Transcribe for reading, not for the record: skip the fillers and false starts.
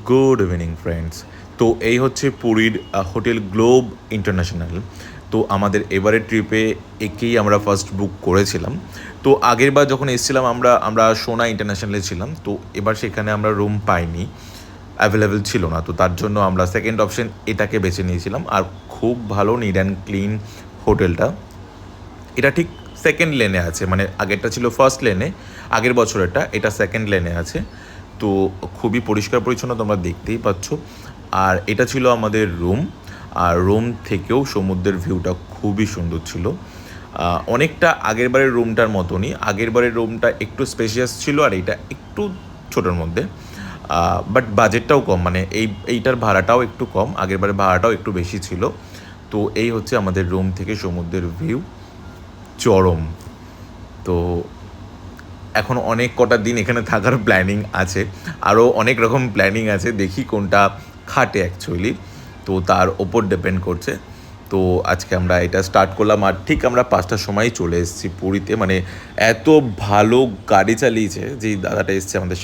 Good evening friends. তো এই হচ্ছে পুরীর হোটেল গ্লোব ইন্টারন্যাশনাল। তো আমাদের এবারের ট্রিপে একেই আমরা ফার্স্ট বুক করেছিলাম। তো আগের বার যখন এসেছিলাম আমরা সোনা ইন্টারন্যাশনালে ছিলাম, তো এবার সেখানে আমরা রুম পাইনি, অ্যাভেলেবেল ছিল না। তো তার জন্য আমরা সেকেন্ড অপশন এটাকে বেছে নিয়েছিলাম। আর খুব ভালো নিট অ্যান্ড ক্লিন হোটেলটা। এটা ঠিক সেকেন্ড লেনে আছে, মানে আগেরটা ছিল ফার্স্ট লেনে, আগের বছরেরটা, এটা সেকেন্ড লেনে আছে। তো খুবই পরিষ্কার পরিচ্ছন্ন, তোমরা দেখতেই পাচ্ছ। আর এটা ছিল আমাদের রুম। আর রুম থেকেও সমুদ্রের ভিউটা খুবই সুন্দর ছিল। অনেকটা আগের বারের রুমটার মতনই। আগের বারের রুমটা একটু স্পেশিয়াস ছিল, আর এইটা একটু ছোটোর মধ্যে। বাট বাজেটটাও কম, মানে এইটার ভাড়াটাও একটু কম, আগের বারের ভাড়াটাও একটু বেশি ছিল। তো এই হচ্ছে আমাদের রুম থেকে সমুদ্রের ভিউ, চরম। তো এখন অনেক কটা দিন এখানে থাকার প্ল্যানিং আছে, আরও অনেক রকম প্ল্যানিং আছে, দেখি কোনটা খাটে অ্যাকচুয়ালি। তো তার ওপর ডিপেন্ড করছে। তো আজকে আমরা এটা স্টার্ট করলাম, আর ঠিক আমরা 5টার সময় চলে এসেছি পুরীতে। মানে এত ভালো গাড়ি চালিয়েছে যেই দাদাটা এসছে আমাদের